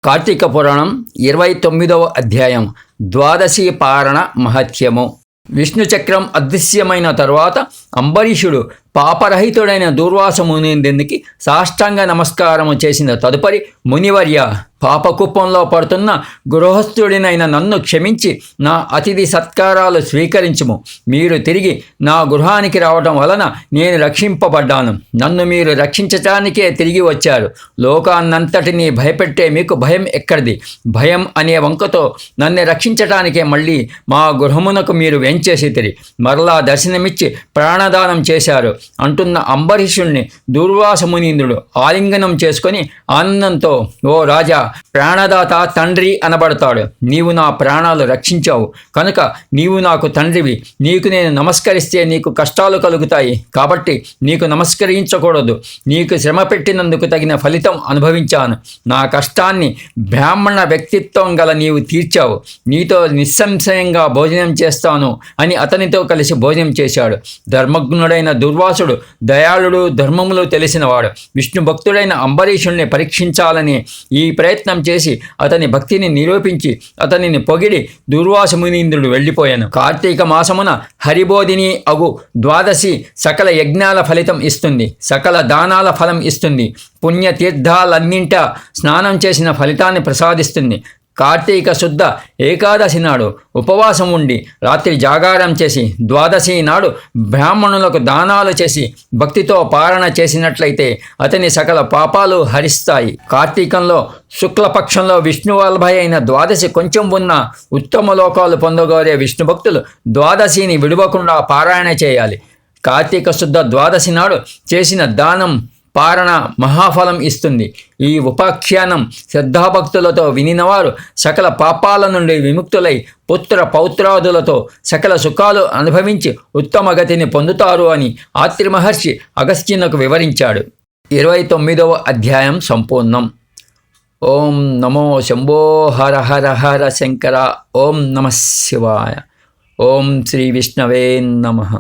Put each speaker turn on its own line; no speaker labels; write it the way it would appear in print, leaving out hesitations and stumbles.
కార్తీక పురాణం 29వ అధ్యాయం ద్వాదశి పారణ మహత్యము. విష్ణు చక్రం అదృశ్యమైన తరువాత అంబరీషుడు పాపరహితుడైన దూర్వాస మునీంద్రునికి సాష్టాంగ నమస్కారము చేసిన తదుపరి, మునివర్య, పాపకుప్పంలో పడుతున్న గృహస్థుడినైన నన్ను క్షమించి నా అతిథి సత్కారాలు స్వీకరించుము. మీరు తిరిగి నా గృహానికి రావడం వలన నేను రక్షింపబడ్డాను. నన్ను మీరు రక్షించటానికే తిరిగి వచ్చారు. లోకాన్నంతటినీ భయపెట్టే మీకు భయం ఎక్కడిది? భయం అనే వంకతో నన్ను రక్షించటానికే మళ్ళీ మా గృహమునకు మీరు వెంచేసితిరి. మరలా దర్శనమిచ్చి ప్రాణదానం చేశారు అంటున్న అంబరీషుణ్ణి దూర్వాస మునీంద్రుడు ఆలింగనం చేసుకొని ఆనందంతో, ఓ రాజా, ప్రాణదాత తండ్రి అనబడతాడు. నీవు నా ప్రాణాలు రక్షించావు కనుక నీవు నాకు తండ్రివి. నీకు నేను నమస్కరిస్తే నీకు కష్టాలు కలుగుతాయి కాబట్టి నీకు నమస్కరించకూడదు. నీకు శ్రమ పెట్టినందుకు తగిన ఫలితం అనుభవించాను. నా కష్టాన్ని బ్రాహ్మణ వ్యక్తిత్వం గల నీవు తీర్చావు. నీతో నిస్సంశయంగా భోజనం చేస్తాను అని అతనితో కలిసి భోజనం చేశాడు. ధర్మజ్ఞుడైన దుర్వాసుడు దయాళుడు, ధర్మములు తెలిసినవాడు. విష్ణు భక్తుడైన అంబరీషుణ్ణి పరీక్షించాలని ఈ ప్రయత్నం చేసి అతని భక్తిని నిరూపించి అతనిని పొగిడి దూర్వాస మునీంద్రుడు వెళ్ళిపోయాను. కార్తీక మాసమున హరిబోధిని అగు ద్వాదశి సకల యజ్ఞాల ఫలితం ఇస్తుంది, సకల దానాల ఫలం ఇస్తుంది, పుణ్యతీర్థాలన్నింటా స్నానం చేసిన ఫలితాన్ని ప్రసాదిస్తుంది. కార్తీక శుద్ధ ఏకాదశి నాడు ఉపవాసం ఉండి రాత్రి జాగారం చేసి ద్వాదశి నాడు బ్రాహ్మణులకు దానాలు చేసి భక్తితో పారణ చేసినట్లయితే అతని సకల పాపాలు హరిస్తాయి. కార్తీకంలో శుక్లపక్షంలో విష్ణువల్లభ అయిన ద్వాదశి కొంచెం ఉన్న ఉత్తమ లోకాలు పొందగోరే విష్ణు భక్తులు ద్వాదశిని విడవకుండా పారాయణ చేయాలి. కార్తీక శుద్ధ ద్వాదశి నాడు చేసిన దానం పారణ మహాఫలం ఇస్తుంది. ఈ ఉపాఖ్యానం శ్రద్ధాభక్తులతో వినినవారు సకల పాపాల నుండి విముక్తులై పుత్ర పౌత్రాదులతో సకల సుఖాలు అనుభవించి ఉత్తమ గతిని పొందుతారు అని ఆత్రి మహర్షి అగస్త్యునకు వివరించాడు. 29వ అధ్యాయం సంపూర్ణం. ఓం నమో శంభో హర హర హర శంకర. ఓం నమః శివాయ. ఓం శ్రీ విష్ణవే నమః.